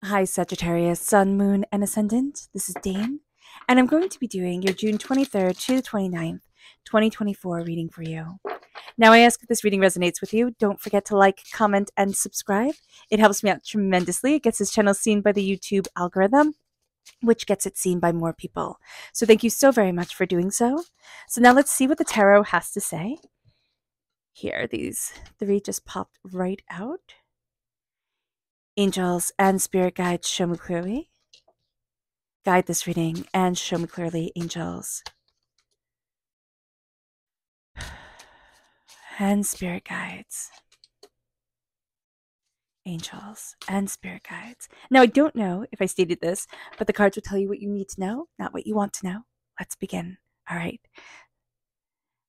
Hi, Sagittarius, Sun, Moon, and Ascendant. This is Dane, and I'm going to be doing your June 23rd to the 29th, 2024 reading for you. Now, I ask if this reading resonates with you. Don't forget to like, comment, and subscribe. It helps me out tremendously. It gets this channel seen by the YouTube algorithm, which gets it seen by more people. So thank you so very much for doing so. So now let's see what the tarot has to say. Here, these three just popped right out. Angels and spirit guides, show me clearly. Guide this reading and show me clearly, angels and spirit guides. Angels and spirit guides. Now, I don't know if I stated this, but the cards will tell you what you need to know, not what you want to know. Let's begin. All right.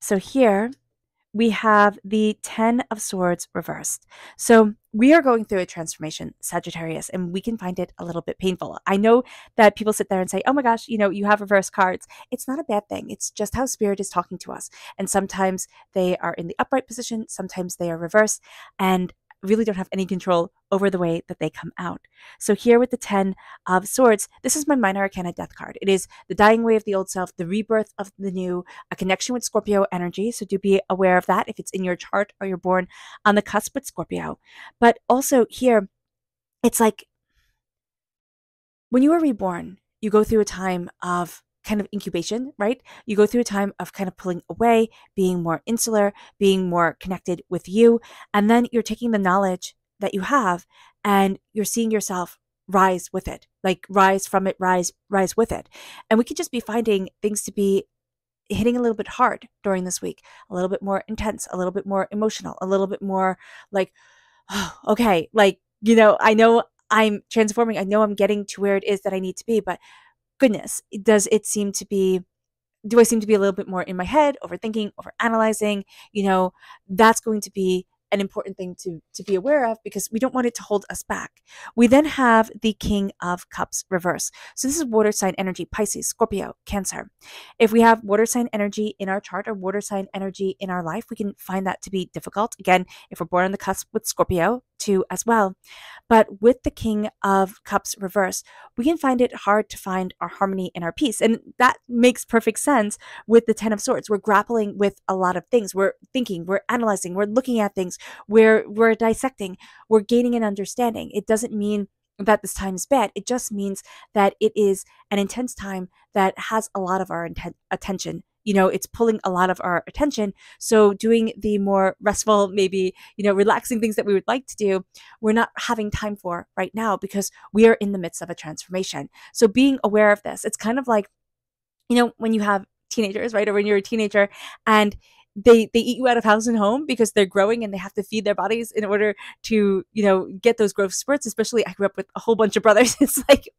So here we have the 10 of Swords reversed. So we are going through a transformation, Sagittarius, and we can find it a little bit painful. I know that people sit there and say, oh my gosh, you have reversed cards. It's not a bad thing. It's just how spirit is talking to us. And sometimes they are in the upright position, sometimes they are reversed, and really don't have any control over the way that they come out. So here with the 10 of Swords, this is my minor arcana death card. It is the dying away of the old self, the rebirth of the new, a connection with Scorpio energy. So do be aware of that if it's in your chart or you're born on the cusp with Scorpio. But also here, it's like when you are reborn, you go through a time of kind of incubation, right? You go through a time of kind of pulling away, being more insular, being more connected with you. And then you're taking the knowledge that you have and you're seeing yourself rise with it, like rise from it, rise with it. And we could just be finding things to be hitting a little bit hard during this week, a little bit more intense, a little bit more emotional, a little bit more like, oh, okay, like, I know I'm transforming. I know I'm getting to where it is that I need to be, but goodness, do I seem to be a little bit more in my head, overthinking, overanalyzing? That's going to be an important thing to be aware of because we don't want it to hold us back. We then have the King of Cups reverse. So this is water sign energy, Pisces, Scorpio, Cancer. If we have water sign energy in our chart or water sign energy in our life, we can find that to be difficult. Again, if we're born on the cusp with Scorpio too as well. But with the King of Cups reverse, we can find it hard to find our harmony and our peace. And that makes perfect sense with the 10 of Swords. We're grappling with a lot of things. We're thinking, we're analyzing, we're looking at things, we're dissecting, we're gaining an understanding. It doesn't mean that this time is bad. It just means that it is an intense time that has a lot of our attention. It's pulling a lot of our attention. So doing the more restful, maybe, relaxing things that we would like to do, we're not having time for right now because we are in the midst of a transformation. So being aware of this, it's kind of like, when you have teenagers, right? Or when you're a teenager and they eat you out of house and home because they're growing and they have to feed their bodies in order to, get those growth spurts. Especially I grew up with a whole bunch of brothers. It's like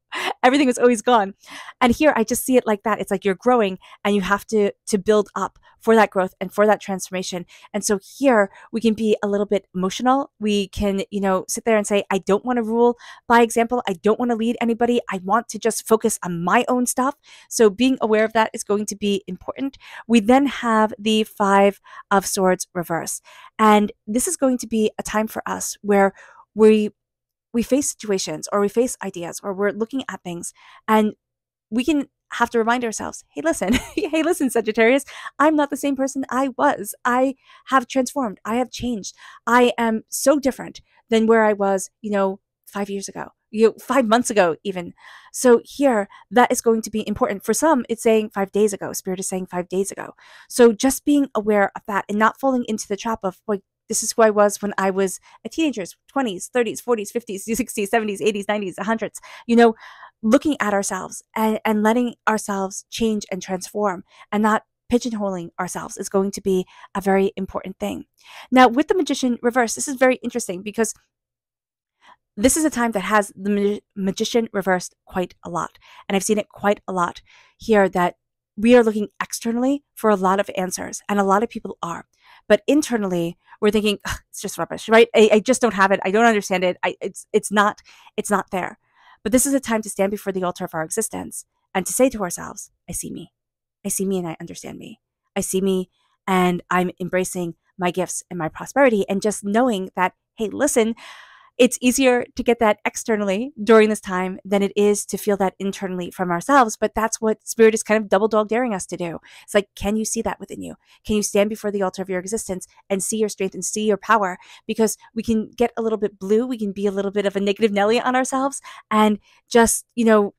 everything was always gone. And here I just see it like that. It's like you're growing and you have to build up for that growth and for that transformation. And so here we can be a little bit emotional. We can, sit there and say, I don't want to rule by example. I don't want to lead anybody. I want to just focus on my own stuff. So being aware of that is going to be important. We then have the 5 of Swords reverse. And this is going to be a time for us where we face situations or we face ideas or we're looking at things and we can have to remind ourselves, hey, listen, hey, listen, Sagittarius, I'm not the same person I was. I have transformed. I have changed. I am so different than where I was, 5 years ago, 5 months ago, even. So here, that is going to be important. For some, it's saying 5 days ago. Spirit is saying 5 days ago. So just being aware of that and not falling into the trap of, like, this is who I was when I was a teenager, 20s, 30s, 40s, 50s, 60s, 70s, 80s, 90s, 100s, looking at ourselves and letting ourselves change and transform and not pigeonholing ourselves is going to be a very important thing. Now, with the Magician reverse, this is very interesting because this is a time that has the Magician reversed quite a lot. And I've seen it quite a lot here that we are looking externally for a lot of answers, and a lot of people are. But internally, we're thinking, it's just rubbish, right? I just don't have it. I don't understand it. It's not there. But this is a time to stand before the altar of our existence and to say to ourselves, I see me. I see me and I understand me. I see me and I'm embracing my gifts and my prosperity and just knowing that, hey, listen, it's easier to get that externally during this time than it is to feel that internally from ourselves. But that's what Spirit is kind of double dog daring us to do. It's like, can you see that within you? Can you stand before the altar of your existence and see your strength and see your power? Because we can get a little bit blue. We can be a little bit of a negative Nelly on ourselves and just,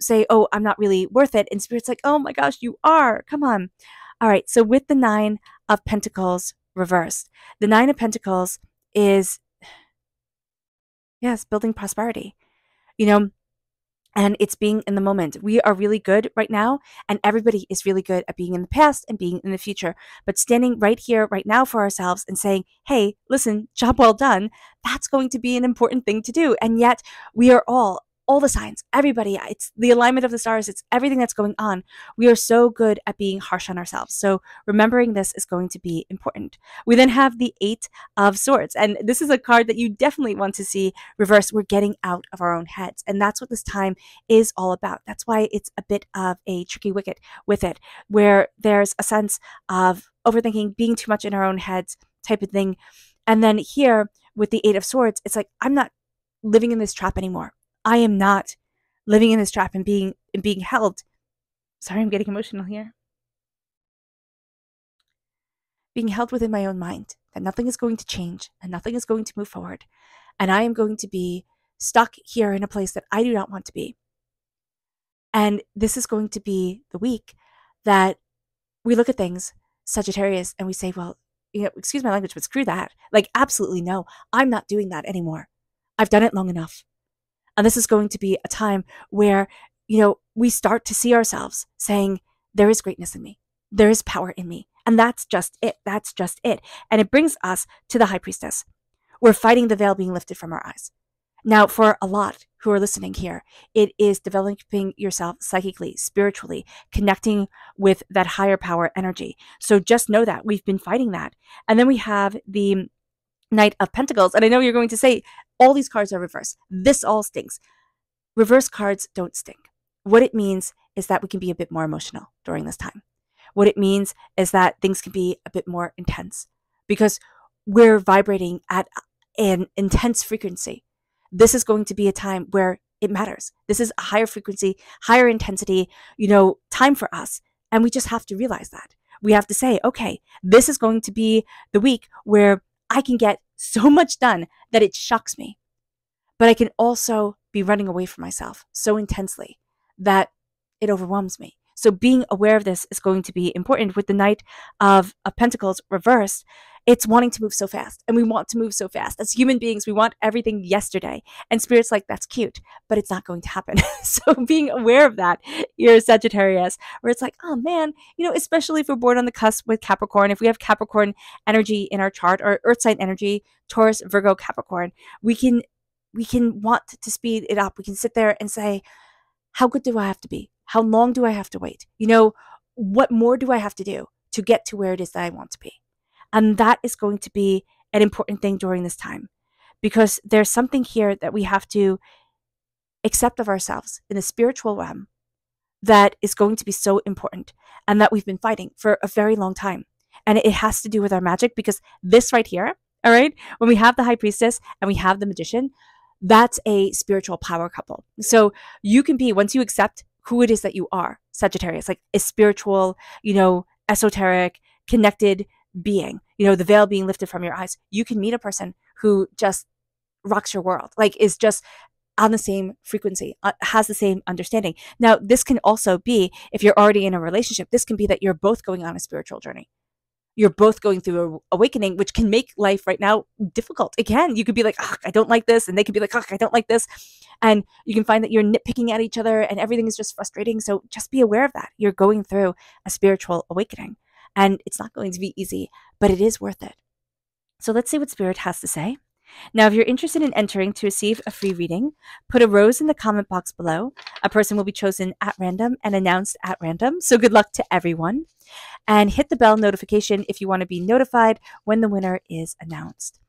say, oh, I'm not really worth it. And Spirit's like, oh my gosh, you are. Come on. All right. So with the 9 of Pentacles reversed, the 9 of Pentacles is, yes, building prosperity, and it's being in the moment. We are really good right now, and everybody is really good at being in the past and being in the future. But standing right here, right now for ourselves and saying, hey, listen, job well done, that's going to be an important thing to do. And yet we are all the signs, everybody, it's the alignment of the stars, it's everything that's going on. We are so good at being harsh on ourselves. So remembering this is going to be important. We then have the 8 of Swords, and this is a card that you definitely want to see reversed. We're getting out of our own heads, and that's what this time is all about. That's why it's a bit of a tricky wicket with it, where there's a sense of overthinking, being too much in our own heads type of thing. And then here with the 8 of Swords, it's like, I'm not living in this trap anymore. I am not living in this trap and being held. Sorry, I'm getting emotional here. Being held within my own mind, that nothing is going to change and nothing is going to move forward. And I am going to be stuck here in a place that I do not want to be. And this is going to be the week that we look at things, Sagittarius, and we say, well, excuse my language, but screw that. Like, absolutely no, I'm not doing that anymore. I've done it long enough. And this is going to be a time where, we start to see ourselves saying, there is greatness in me. There is power in me. And that's just it. That's just it. And it brings us to the High Priestess. We're fighting the veil being lifted from our eyes. Now, for a lot who are listening here, it is developing yourself psychically, spiritually, connecting with that higher power energy. So just know that we've been fighting that. And then we have the Knight of Pentacles. And I know you're going to say, all these cards are reversed. This all stinks. Reverse cards don't stink. What it means is that we can be a bit more emotional during this time. What it means is that things can be a bit more intense because we're vibrating at an intense frequency. This is going to be a time where it matters. This is a higher frequency, higher intensity, time for us. And we just have to realize that. We have to say, okay, this is going to be the week where I can get so much done that it shocks me. But I can also be running away from myself so intensely that it overwhelms me. So being aware of this is going to be important. With the Knight of Pentacles reversed, it's wanting to move so fast. And we want to move so fast. As human beings, we want everything yesterday. And Spirit's like, that's cute, but it's not going to happen. So being aware of that, you're a Sagittarius, where it's like, oh man, especially if we're born on the cusp with Capricorn, if we have Capricorn energy in our chart, or Earth sign energy, Taurus, Virgo, Capricorn, we can want to speed it up. We can sit there and say, how good do I have to be? How long do I have to wait? What more do I have to do to get to where it is that I want to be? And that is going to be an important thing during this time, because there's something here that we have to accept of ourselves in the spiritual realm that is going to be so important, and that we've been fighting for a very long time. And it has to do with our magic, because this right here, all right, when we have the High Priestess and we have the Magician, that's a spiritual power couple. So you can be, once you accept who it is that you are, Sagittarius, like a spiritual, esoteric, connected being, the veil being lifted from your eyes, you can meet a person who just rocks your world, like is just on the same frequency, has the same understanding. Now, this can also be, if you're already in a relationship, this can be that you're both going on a spiritual journey. You're both going through awakening, which can make life right now difficult. Again, you could be like, oh, I don't like this. And they could be like, oh, I don't like this. And you can find that you're nitpicking at each other and everything is just frustrating. So just be aware of that. You're going through a spiritual awakening, and it's not going to be easy, but it is worth it. So let's see what Spirit has to say. Now, if you're interested in entering to receive a free reading, put a rose in the comment box below. A person will be chosen at random and announced at random. So good luck to everyone. And hit the bell notification if you want to be notified when the winner is announced.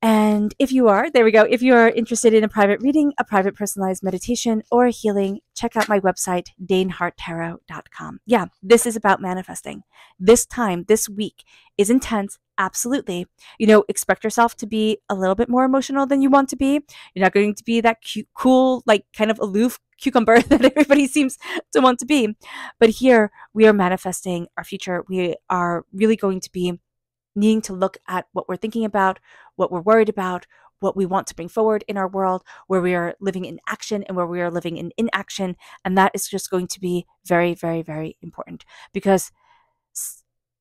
And if you are, there we go. If you are interested in a private reading, a private personalized meditation, or a healing, check out my website, daneharttarot.com. Yeah, this is about manifesting. This time, this week is intense Absolutely. Expect yourself to be a little bit more emotional than you want to be. You're not going to be that cute, cool, like kind of aloof cucumber that everybody seems to want to be. But here we are manifesting our future. We are really going to be needing to look at what we're thinking about, what we're worried about, what we want to bring forward in our world, where we are living in action and where we are living in inaction. And that is just going to be very, very, very important because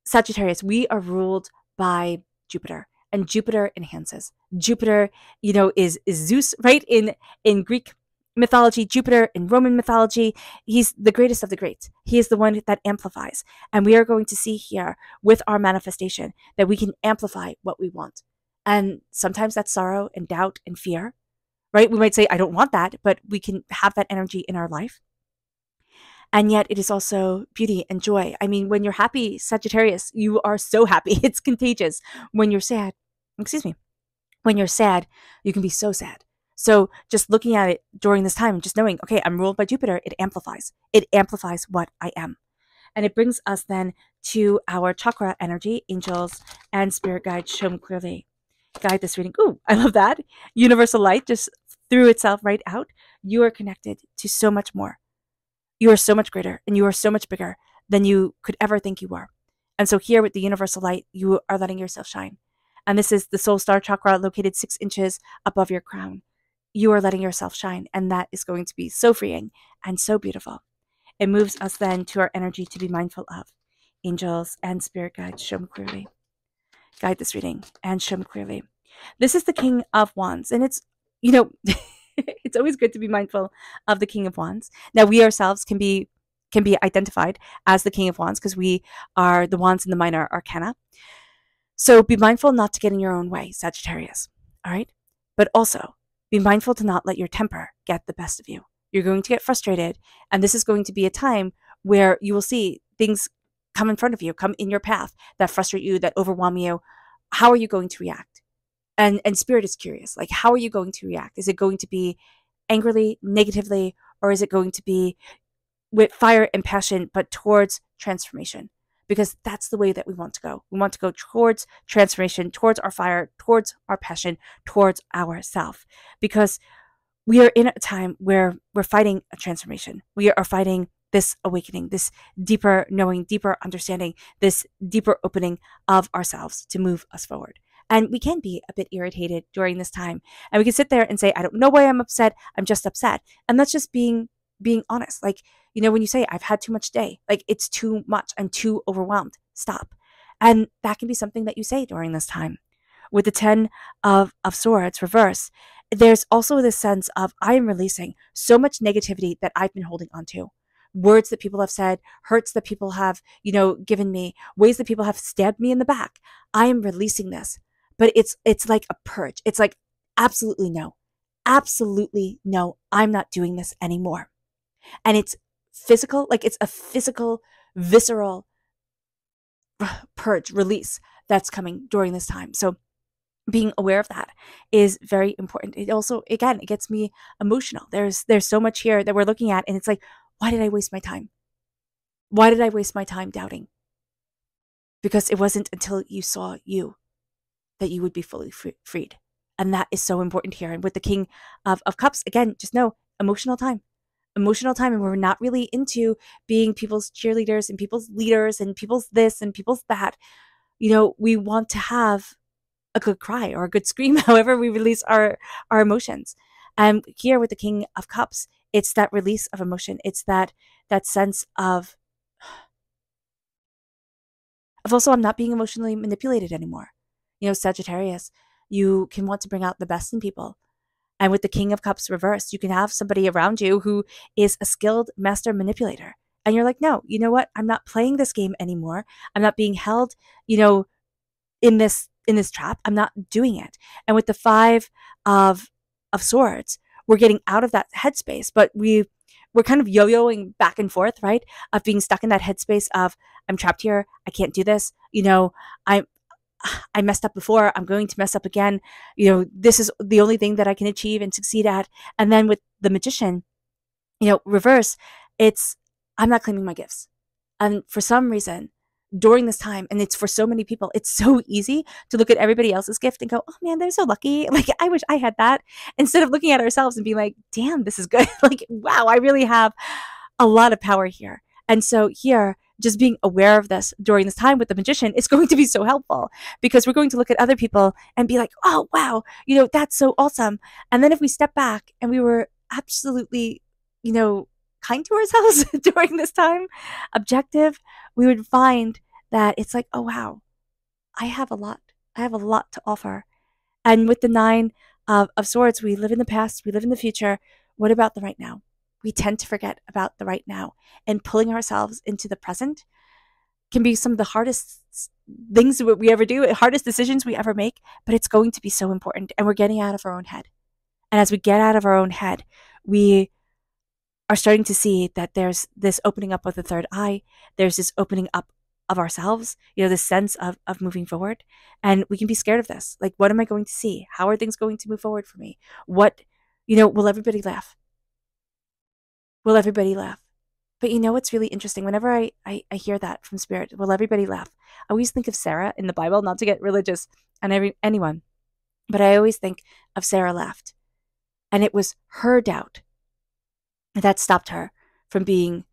Sagittarius, we are ruled by Jupiter, and Jupiter enhances. Jupiter, is Zeus, right? In Greek mythology, Jupiter in Roman mythology, he's the greatest of the greats. He is the one that amplifies. And we are going to see here with our manifestation that we can amplify what we want. And sometimes that's sorrow and doubt and fear, right? We might say, I don't want that, but we can have that energy in our life. And yet it is also beauty and joy. I mean, when you're happy, Sagittarius, you are so happy. It's contagious. When you're sad, when you're sad, you can be so sad. So just looking at it during this time, just knowing, okay, I'm ruled by Jupiter, it amplifies. It amplifies what I am. And it brings us then to our chakra energy, angels and spirit guides show me clearly. Guide this reading. Ooh, I love that. Universal light just threw itself right out. You are connected to so much more. You are so much greater and you are so much bigger than you could ever think you were. And so here with the universal light, you are letting yourself shine. And this is the soul star chakra located 6 inches above your crown. You are letting yourself shine. And that is going to be so freeing and so beautiful. It moves us then to our energy to be mindful of. Angels and spirit guides show me clearly. Guide this reading and show me clearly. This is the King of Wands. And it's, it's always good to be mindful of the King of Wands. Now, we ourselves can be identified as the King of Wands because we are the wands in the minor arcana. So be mindful not to get in your own way, Sagittarius. All right? But also be mindful to not let your temper get the best of you. You're going to get frustrated. And this is going to be a time where you will see things come in front of you, come in your path that frustrate you, that overwhelm you. How are you going to react? And spirit is curious, like, how are you going to react? Is it going to be angrily, negatively, or is it going to be with fire and passion, but towards transformation? Because that's the way that we want to go. We want to go towards transformation, towards our fire, towards our passion, towards ourself. Because we are in a time where we're fighting a transformation. We are fighting this awakening, this deeper knowing, deeper understanding, this deeper opening of ourselves to move us forward. And we can be a bit irritated during this time. And we can sit there and say, I don't know why I'm upset. I'm just upset. And that's just being honest. Like, when you say, I've had too much day, like it's too much. I'm too overwhelmed. Stop. And that can be something that you say during this time. With the 10 of Swords reverse, there's also this sense of I am releasing so much negativity that I've been holding on to. Words that people have said, hurts that people have, given me, ways that people have stabbed me in the back. I am releasing this. But it's like a purge. It's like, absolutely no. Absolutely no. I'm not doing this anymore. And it's physical, like it's a physical, visceral purge, release that's coming during this time. So being aware of that is very important. It also, again, it gets me emotional. There's so much here that we're looking at, and it's like, why did I waste my time? Why did I waste my time doubting? Because it wasn't until you saw you that you would be fully freed. And that is so important here. And with the King of Cups, again, just know emotional time. And we're not really into being people's cheerleaders and people's leaders and people's this and people's that. We want to have a good cry or a good scream, however we release our emotions. And here with the King of Cups, it's that release of emotion. It's that sense of also, I'm not being emotionally manipulated anymore. Sagittarius, you can want to bring out the best in people. And with the King of Cups reversed, you can have somebody around you who is a skilled master manipulator. And you're like, no, you know what? I'm not playing this game anymore. I'm not being held, in this trap. I'm not doing it. And with the 5 of Swords, we're getting out of that headspace, but we're kind of yo-yoing back and forth, right? Of being stuck in that headspace of, I'm trapped here. I can't do this. I messed up before. I'm going to mess up again. This is the only thing that I can achieve and succeed at. And then with the Magician, reverse, it's, I'm not claiming my gifts. And for some reason, during this time, and it's for so many people, it's so easy to look at everybody else's gift and go, oh man, they're so lucky. Like, I wish I had that. Instead of looking at ourselves and being like, damn, this is good. Like, wow, I really have a lot of power here. And so here, just being aware of this during this time with the magician is going to be so helpful, because we're going to look at other people and be like, oh, wow, that's so awesome. And then if we step back and we were absolutely, kind to ourselves during this time, objective, we would find that it's like, oh, wow, I have a lot. I have a lot to offer. And with the nine of swords, we live in the past, we live in the future. What about the right now? We tend to forget about the right now, and pulling ourselves into the present can be some of the hardest things we ever do, hardest decisions we ever make, but it's going to be so important. And we're getting out of our own head. And as we get out of our own head, we are starting to see that there's this opening up of the third eye. There's this opening up of ourselves, this sense of moving forward. And we can be scared of this. Like, what am I going to see? How are things going to move forward for me? What, will everybody laugh? Will everybody laugh? But what's really interesting? Whenever I hear that from Spirit, will everybody laugh? I always think of Sarah in the Bible, not to get religious on anyone, but I always think of Sarah laughed. And it was her doubt that stopped her from being,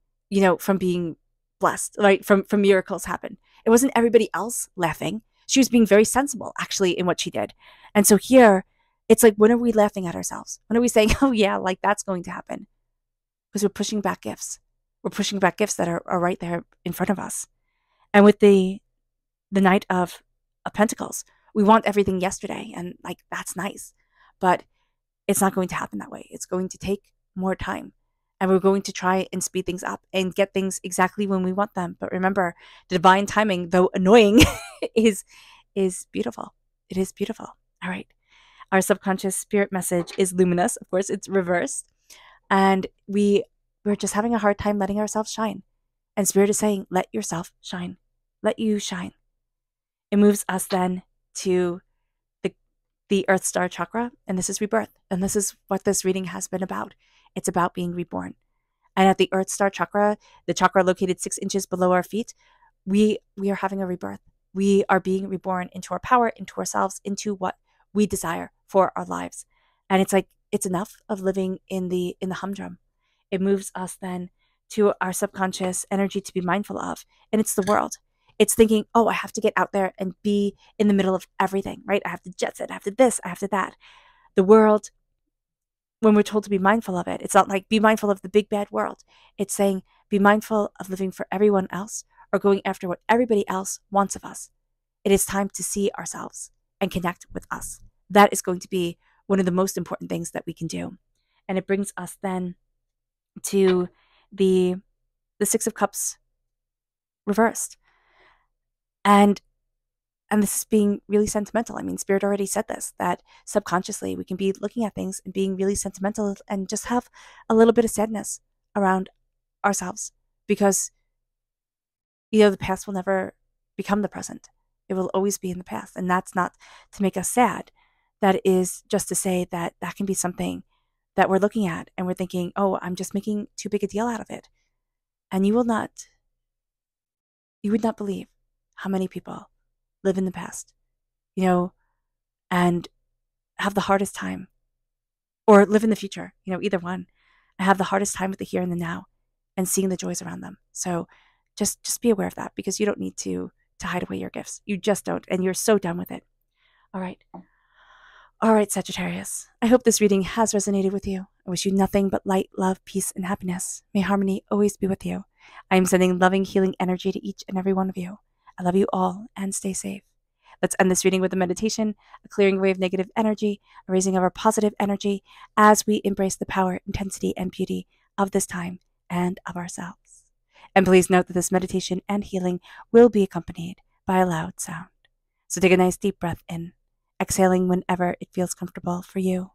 from being blessed, right? From miracles happen. It wasn't everybody else laughing. She was being very sensible, actually, in what she did. And so here, it's like, when are we laughing at ourselves? When are we saying, oh yeah, like that's going to happen? Because we're pushing back gifts. We're pushing back gifts that are right there in front of us. And with the Knight of Pentacles, we want everything yesterday, and like, that's nice. But it's not going to happen that way. It's going to take more time. And we're going to try and speed things up and get things exactly when we want them. But remember, the divine timing, though annoying, is beautiful. It is beautiful. All right. Our subconscious spirit message is luminous. Of course, it's reversed. And we're just having a hard time letting ourselves shine. And Spirit is saying, let yourself shine. Let you shine. It moves us then to the Earth Star chakra, and this is rebirth. And this is what this reading has been about. It's about being reborn. And at the Earth Star chakra, the chakra located 6 inches below our feet, we are having a rebirth. We are being reborn into our power, into ourselves, into what we desire for our lives. And it's like, it's enough of living in the humdrum. It moves us then to our subconscious energy to be mindful of, and it's the world. It's thinking, oh, I have to get out there and be in the middle of everything, right? I have to jet set, I have to this, I have to that. The world, when we're told to be mindful of it, it's not like be mindful of the big bad world. It's saying be mindful of living for everyone else, or going after what everybody else wants of us. It is time to see ourselves and connect with us. That is going to be one of the most important things that we can do. And it brings us then to the 6 of Cups reversed. And this is being really sentimental. I mean, Spirit already said this, that subconsciously we can be looking at things and being really sentimental and just have a little bit of sadness around ourselves, because, the past will never become the present. It will always be in the past. And that's not to make us sad. That is just to say that that can be something that we're looking at and we're thinking, oh, I'm just making too big a deal out of it. And you would not believe how many people live in the past, and have the hardest time, or live in the future, either one, and have the hardest time with the here and the now and seeing the joys around them. So just be aware of that, because you don't need to hide away your gifts. You just don't, and you're so done with it. All right, Sagittarius. I hope this reading has resonated with you. I wish you nothing but light, love, peace, and happiness. May harmony always be with you. I am sending loving, healing energy to each and every one of you. I love you all, and stay safe. Let's end this reading with a meditation, a clearing away of negative energy, a raising of our positive energy as we embrace the power, intensity, and beauty of this time and of ourselves. And please note that this meditation and healing will be accompanied by a loud sound. So take a nice deep breath in, exhaling whenever it feels comfortable for you.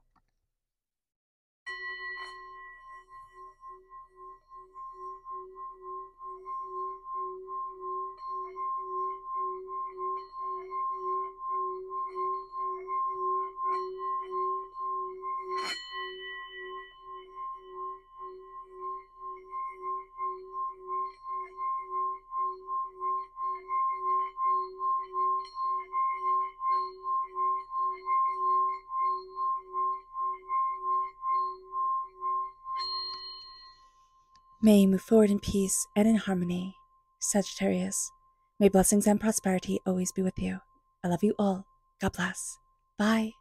May you move forward in peace and in harmony, Sagittarius. May blessings and prosperity always be with you. I love you all. God bless. Bye.